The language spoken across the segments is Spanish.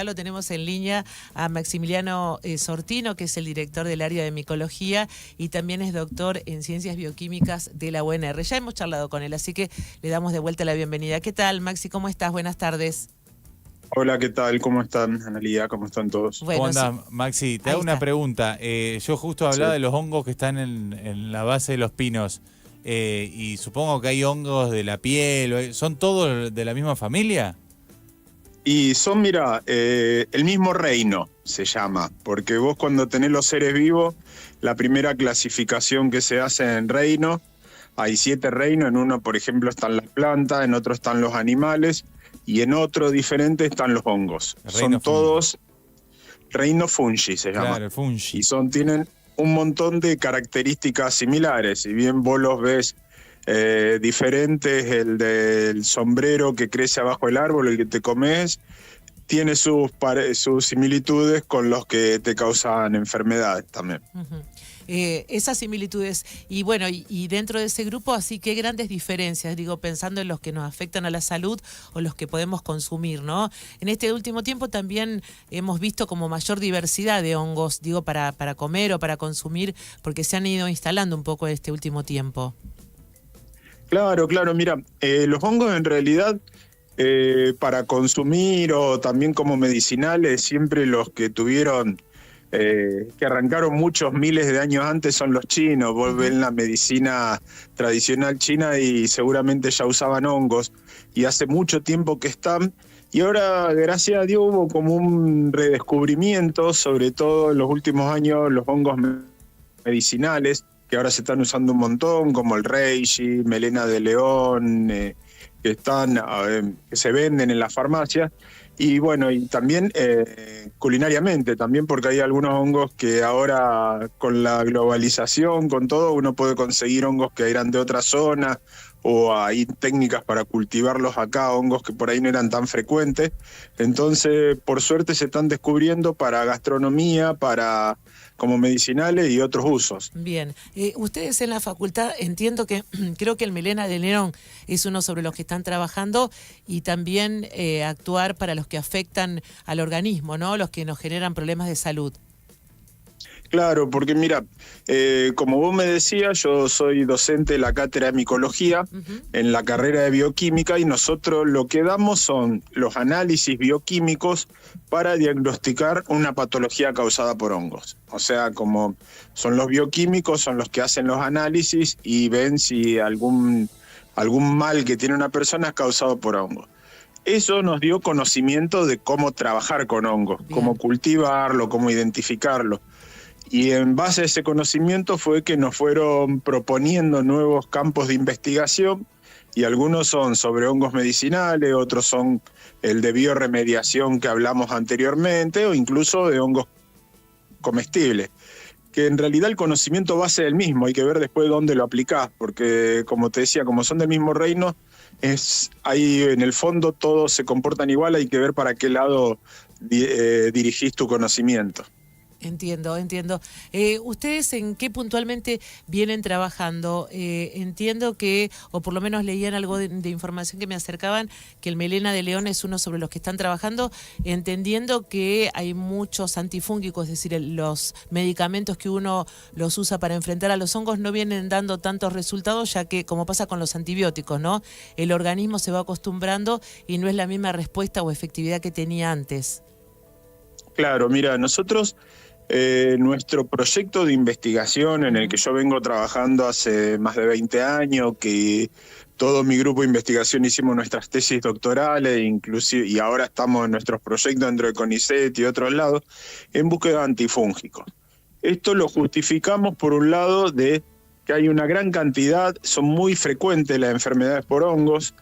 Ya lo tenemos en línea a Maximiliano Sortino, que es el director del área de micología y también es doctor en ciencias bioquímicas de la UNR. Ya hemos charlado con él, así que le damos de vuelta la bienvenida. ¿Qué tal, Maxi? ¿Cómo estás? Buenas tardes. Hola, ¿qué tal? ¿Cómo están, Analía? ¿Cómo están todos? Bueno, ¿Cómo andás, sí. Maxi? Te Ahí hago una está. pregunta. Yo justo hablaba Sí. de los hongos que están en la base de los pinos. Y supongo que hay hongos de la piel. ¿Son todos de la misma familia? Y son, mira, el mismo reino se llama, porque vos cuando tenés los seres vivos, la primera clasificación que se hace en reino, hay 7 reinos, en uno, por ejemplo, están las plantas, en otro están los animales, y en otro diferente están los hongos. El Son reino todos reino fungi, se llama. Claro, el fungi. Y tienen un montón de características similares, si bien vos los ves diferentes, el del sombrero que crece abajo del árbol, el que te comes, tiene sus similitudes con los que te causan enfermedades también. Uh-huh. Esas similitudes, y bueno, y dentro de ese grupo, así que grandes diferencias, digo, pensando en los que nos afectan a la salud o los que podemos consumir, ¿no? En este último tiempo también hemos visto como mayor diversidad de hongos, digo, para comer o para consumir, porque se han ido instalando un poco este último tiempo. Claro, mira, los hongos en realidad para consumir o también como medicinales, siempre los que tuvieron, que arrancaron muchos miles de años antes son los chinos. Vos ves la medicina tradicional china y seguramente ya usaban hongos y hace mucho tiempo que están. Y ahora, gracias a Dios, hubo como un redescubrimiento, sobre todo en los últimos años, los hongos medicinales, que ahora se están usando un montón, como el reishi, melena de león, que se venden en las farmacias. Y bueno, y también culinariamente, también porque hay algunos hongos que ahora con la globalización, con todo, uno puede conseguir hongos que eran de otra zona, o hay técnicas para cultivarlos acá, hongos que por ahí no eran tan frecuentes. Entonces, por suerte se están descubriendo para gastronomía, como medicinales y otros usos. Bien, ustedes en la facultad, entiendo que, creo que el melena de león es uno sobre los que están trabajando y también actuar para los que afectan al organismo, ¿no? Los que nos generan problemas de salud. Claro, porque mira, como vos me decías, yo soy docente de la cátedra de micología en la carrera de bioquímica y nosotros lo que damos son los análisis bioquímicos para diagnosticar una patología causada por hongos. O sea, como son los bioquímicos, son los que hacen los análisis y ven si algún mal que tiene una persona es causado por hongos. Eso nos dio conocimiento de cómo trabajar con hongos, cómo cultivarlo, cómo identificarlo. Y en base a ese conocimiento fue que nos fueron proponiendo nuevos campos de investigación, y algunos son sobre hongos medicinales, otros son el de bioremediación que hablamos anteriormente, o incluso de hongos comestibles, que en realidad el conocimiento base es el mismo, hay que ver después dónde lo aplicás, porque como te decía, como son del mismo reino, ahí en el fondo todos se comportan igual, hay que ver para qué lado dirigís tu conocimiento. Entiendo. ¿Ustedes en qué puntualmente vienen trabajando? Entiendo que, o por lo menos leían algo de información que me acercaban, que el melena de león es uno sobre los que están trabajando, entendiendo que hay muchos antifúngicos, es decir, los medicamentos que uno los usa para enfrentar a los hongos no vienen dando tantos resultados, ya que, como pasa con los antibióticos, ¿no? El organismo se va acostumbrando y no es la misma respuesta o efectividad que tenía antes. Claro, mira, nosotros... nuestro proyecto de investigación en el que yo vengo trabajando hace más de 20 años, que todo mi grupo de investigación hicimos nuestras tesis doctorales, inclusive, y ahora estamos en nuestros proyectos dentro de CONICET y otros lados, en búsqueda de antifúngicos. Esto lo justificamos por un lado de que hay una gran cantidad, son muy frecuentes las enfermedades por hongos.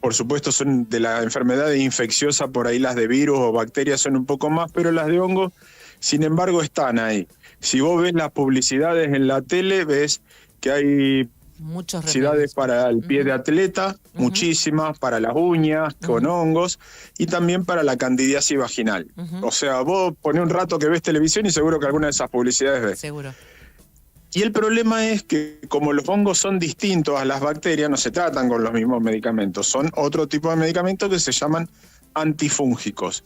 Por supuesto son de las enfermedades infecciosas, por ahí las de virus o bacterias son un poco más, pero las de hongos, sin embargo, están ahí. Si vos ves las publicidades en la tele, ves que hay muchos publicidades para el pie de atleta, muchísimas, para las uñas, con hongos, y también para la candidiasis vaginal. O sea, vos ponés un rato que ves televisión y seguro que alguna de esas publicidades ves. Seguro. Y el problema es que como los hongos son distintos a las bacterias, no se tratan con los mismos medicamentos, son otro tipo de medicamentos que se llaman antifúngicos.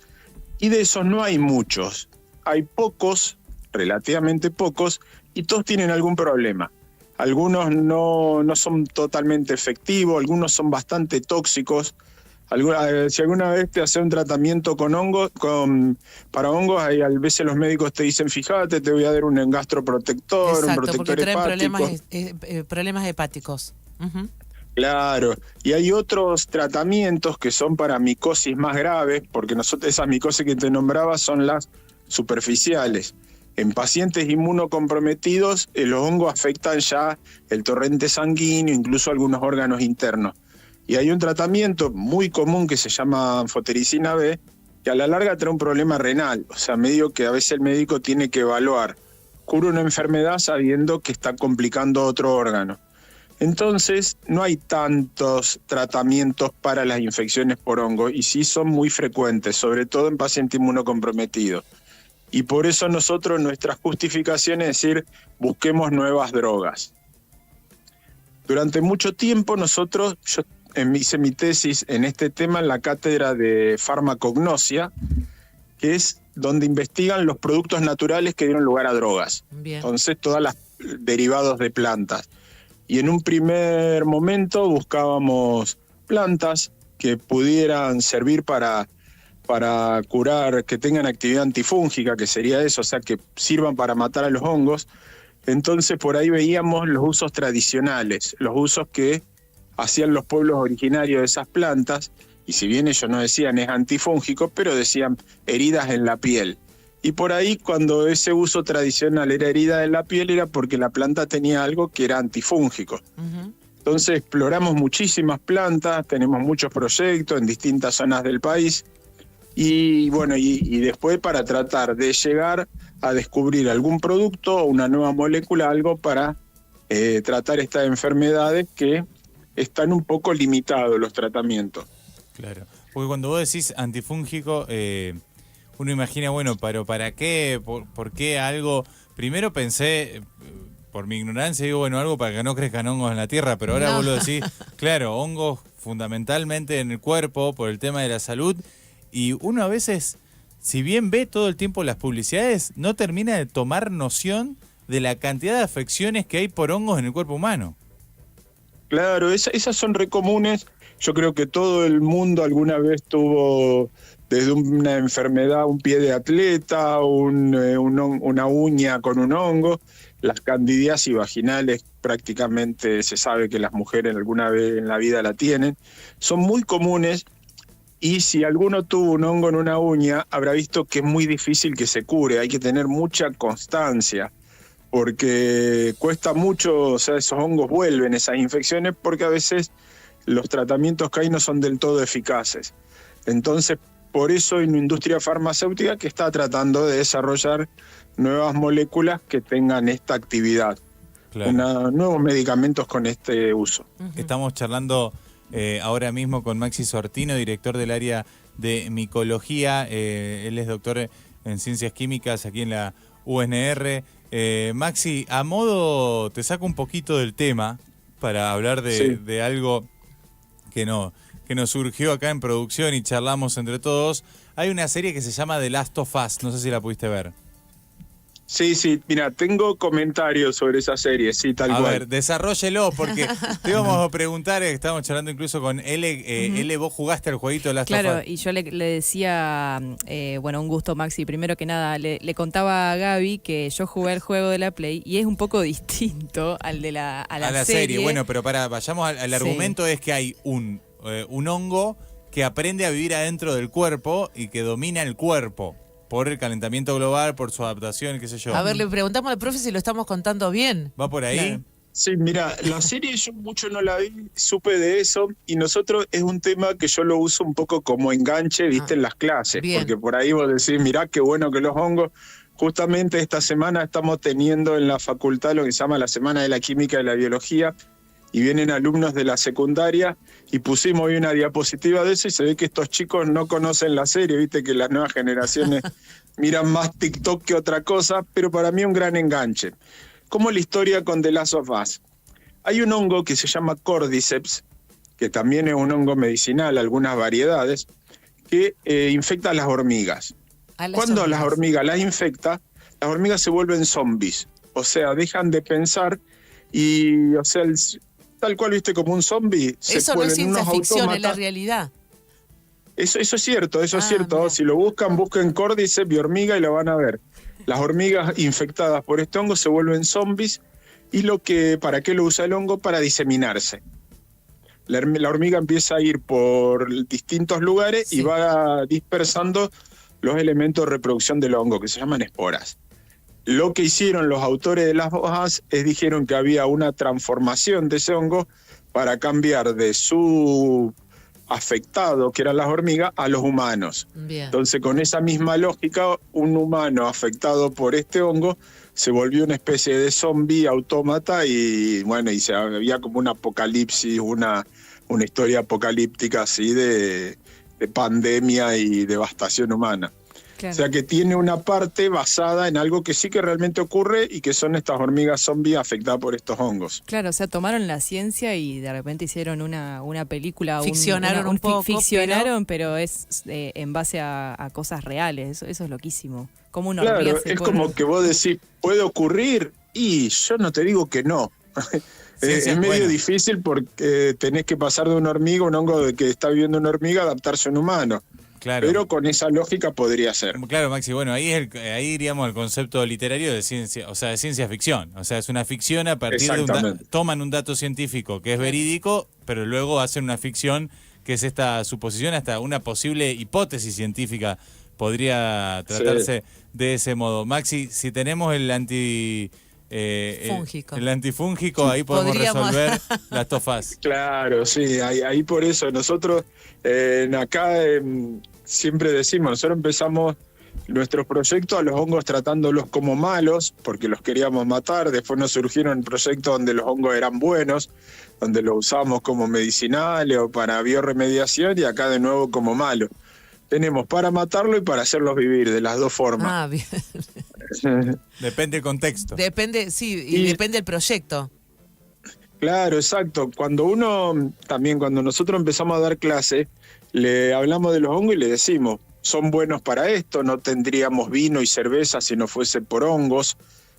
y de esos no hay muchos. Hay pocos, relativamente pocos, y todos tienen algún problema. Algunos no son totalmente efectivos, algunos son bastante tóxicos. Si alguna vez te hace un tratamiento con hongos, para hongos, a veces los médicos te dicen, fíjate, te voy a dar un gastroprotector, Exacto, un protector porque traen hepático. problemas hepáticos. Ujú. Claro, y hay otros tratamientos que son para micosis más graves, porque esas micosis que te nombraba son las superficiales. En pacientes inmunocomprometidos, los hongos afectan ya el torrente sanguíneo, incluso algunos órganos internos. Y hay un tratamiento muy común que se llama anfotericina B, que a la larga trae un problema renal. O sea, medio que a veces el médico tiene que evaluar, cura una enfermedad sabiendo que está complicando otro órgano. Entonces, no hay tantos tratamientos para las infecciones por hongo, y sí son muy frecuentes, sobre todo en pacientes inmunocomprometidos. Y por eso nosotros, nuestra justificación es decir, busquemos nuevas drogas. Durante mucho tiempo yo hice mi tesis en este tema en la cátedra de farmacognosia, que es donde investigan los productos naturales que dieron lugar a drogas. Bien. Entonces, todos los derivados de plantas. Y en un primer momento buscábamos plantas que pudieran servir para curar, que tengan actividad antifúngica, que sería eso, o sea, que sirvan para matar a los hongos. Entonces, por ahí veíamos los usos tradicionales, los usos que hacían los pueblos originarios de esas plantas, y si bien ellos no decían es antifúngico, pero decían heridas en la piel. Y por ahí, cuando ese uso tradicional era herida en la piel, era porque la planta tenía algo que era antifúngico. Ujú. Entonces exploramos muchísimas plantas, tenemos muchos proyectos en distintas zonas del país, y bueno, y después para tratar de llegar a descubrir algún producto o una nueva molécula, algo para tratar estas enfermedades que están un poco limitados los tratamientos. Claro, porque cuando vos decís antifúngico, uno imagina, bueno, pero ¿para qué? ¿Por qué algo? Primero pensé, por mi ignorancia, digo, bueno, algo para que no crezcan hongos en la tierra, pero ahora vos lo decís, claro, hongos fundamentalmente en el cuerpo por el tema de la salud, y uno a veces, si bien ve todo el tiempo las publicidades, no termina de tomar noción de la cantidad de afecciones que hay por hongos en el cuerpo humano. Claro, esas son re comunes. Yo creo que todo el mundo alguna vez tuvo desde una enfermedad, un pie de atleta, una uña con un hongo. Las candidiasis vaginales prácticamente se sabe que las mujeres alguna vez en la vida la tienen. Son muy comunes, y si alguno tuvo un hongo en una uña, habrá visto que es muy difícil que se cure. Hay que tener mucha constancia, porque cuesta mucho, o sea, esos hongos vuelven, esas infecciones, porque a veces los tratamientos que hay no son del todo eficaces. Entonces, por eso hay una industria farmacéutica que está tratando de desarrollar nuevas moléculas que tengan esta actividad, Claro. nuevos medicamentos con este uso. Estamos charlando ahora mismo con Maxi Sortino, director del área de micología. Él es doctor en ciencias químicas aquí en la UNR. Maxi, a modo, te saco un poquito del tema para hablar de algo que nos surgió acá en producción y charlamos entre todos. Hay una serie que se llama The Last of Us, no sé si la pudiste ver. Sí, mira, tengo comentarios sobre esa serie, sí, tal cual. A ver, desarróllelo, porque te íbamos a preguntar, estábamos charlando incluso con Ele. Ele, vos jugaste al jueguito de Last of Us. Claro, y yo le decía, bueno, un gusto, Maxi. Primero que nada, le contaba a Gaby que yo jugué el juego de la Play y es un poco distinto al de a la serie. Bueno, pero vayamos al argumento. Es que hay un hongo que aprende a vivir adentro del cuerpo y que domina el cuerpo por el calentamiento global, por su adaptación, qué sé yo. A ver, le preguntamos al profe si lo estamos contando bien. ¿Va por ahí? Claro. Sí, mira, la serie yo mucho no la vi, supe de eso, y nosotros es un tema que yo lo uso un poco como enganche, viste, en las clases, bien. Porque por ahí vos decís, mirá qué bueno que los hongos. Justamente esta semana estamos teniendo en la facultad lo que se llama la Semana de la Química y la Biología, y vienen alumnos de la secundaria, y pusimos hoy una diapositiva de eso, y se ve que estos chicos no conocen la serie, viste que las nuevas generaciones miran más TikTok que otra cosa, pero para mí un gran enganche. Como la historia con The Last of Us. Hay un hongo que se llama Cordyceps, que también es un hongo medicinal, algunas variedades, que infecta a las hormigas. A las Cuando hormigas. las hormigas las infecta, las hormigas se vuelven zombies. O sea, dejan de pensar y, o sea, tal cual, viste, como un zombie, se Eso no es vuelven ciencia unos ficción, es la autómatas. realidad. Eso es cierto, eso es Ah, cierto. mira. Si lo busquen Cordyceps y hormiga y lo van a ver. Las hormigas infectadas por este hongo se vuelven zombies y ¿para qué lo usa el hongo? Para diseminarse. La hormiga empieza a ir por distintos lugares Sí. y va dispersando los elementos de reproducción del hongo, que se llaman esporas. Lo que hicieron los autores de las hojas es dijeron que había una transformación de ese hongo para cambiar de su afectado, que eran las hormigas, a los humanos. Bien. Entonces, con esa misma lógica, un humano afectado por este hongo se volvió una especie de zombie autómata y bueno, había como un apocalipsis, una historia apocalíptica así de pandemia y devastación humana. Claro. O sea que tiene una parte basada en algo que sí que realmente ocurre y que son estas hormigas zombies afectadas por estos hongos. Claro, o sea, tomaron la ciencia y de repente hicieron una película. Ficcionaron un poco, Ficcionaron, pero es en base a cosas reales. Eso es loquísimo. Como una Claro, hormiga es como que vos decís, ¿puede ocurrir? Y yo no te digo que no. Ciencia, Es medio bueno. difícil porque tenés que pasar de una hormiga, un hongo de que está viviendo una hormiga, adaptarse a un humano. Claro. Pero con esa lógica podría ser. Claro, Maxi, bueno, ahí iríamos al concepto literario de ciencia, o sea, de ciencia ficción. O sea, es una ficción a partir de Exactamente. toman un dato científico que es verídico, pero luego hacen una ficción que es esta suposición, hasta una posible hipótesis científica podría tratarse de ese modo. Maxi, si tenemos el Fúngico. el antifúngico, ahí podemos Podríamos. resolver las tofas. Claro, sí, ahí por eso nosotros acá siempre decimos, nosotros empezamos nuestros proyectos a los hongos tratándolos como malos, porque los queríamos matar, después nos surgieron proyectos donde los hongos eran buenos, donde los usamos como medicinales o para biorremediación y acá de nuevo como malos. Tenemos para matarlo y para hacerlos vivir, de las dos formas. Ah, bien. Depende del contexto. Depende, sí, y depende del proyecto. Claro, exacto. Cuando nosotros empezamos a dar clase, le hablamos de los hongos y le decimos, son buenos para esto, no tendríamos vino y cerveza si no fuese por hongos,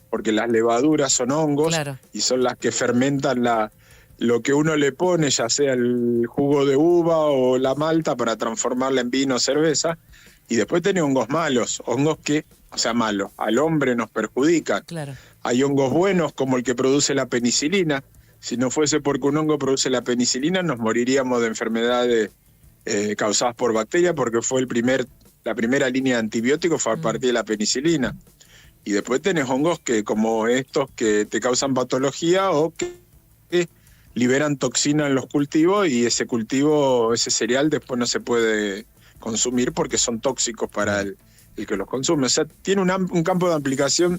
porque las levaduras son hongos Claro. y son las que fermentan lo que uno le pone, ya sea el jugo de uva o la malta para transformarla en vino o cerveza. Y después tiene hongos malos, hongos que, o sea, malos, al hombre nos perjudican. Claro. Hay hongos buenos como el que produce la penicilina. Si no fuese porque un hongo produce la penicilina, nos moriríamos de enfermedades causadas por bacterias, porque fue la primera línea de antibióticos fue a partir de la penicilina. Y después tenés hongos como estos que te causan patología o que liberan toxina en los cultivos y ese cereal después no se puede consumir porque son tóxicos para el que los consume. O sea, tiene un campo de aplicación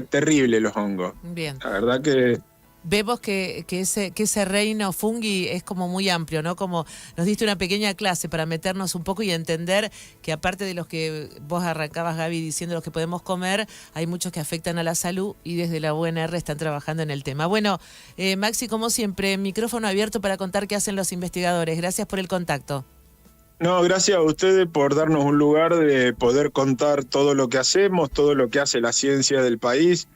terrible los hongos. Bien. La verdad que Vemos que ese reino fungi es como muy amplio, ¿no? Como nos diste una pequeña clase para meternos un poco y entender que aparte de los que vos arrancabas, Gaby, diciendo los que podemos comer, hay muchos que afectan a la salud y desde la UNR están trabajando en el tema. Bueno, Maxi, como siempre, micrófono abierto para contar qué hacen los investigadores. Gracias por el contacto. no, gracias a ustedes por darnos un lugar de poder contar todo lo que hacemos, todo lo que hace la ciencia del país,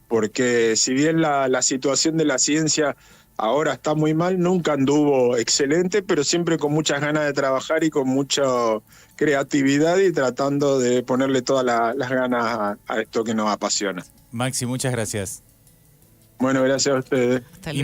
porque si bien la situación de la ciencia ahora está muy mal, nunca anduvo excelente, pero siempre con muchas ganas de trabajar y con mucha creatividad y tratando de ponerle todas las ganas a esto que nos apasiona. Maxi, muchas gracias. Bueno, gracias a ustedes. Hasta luego.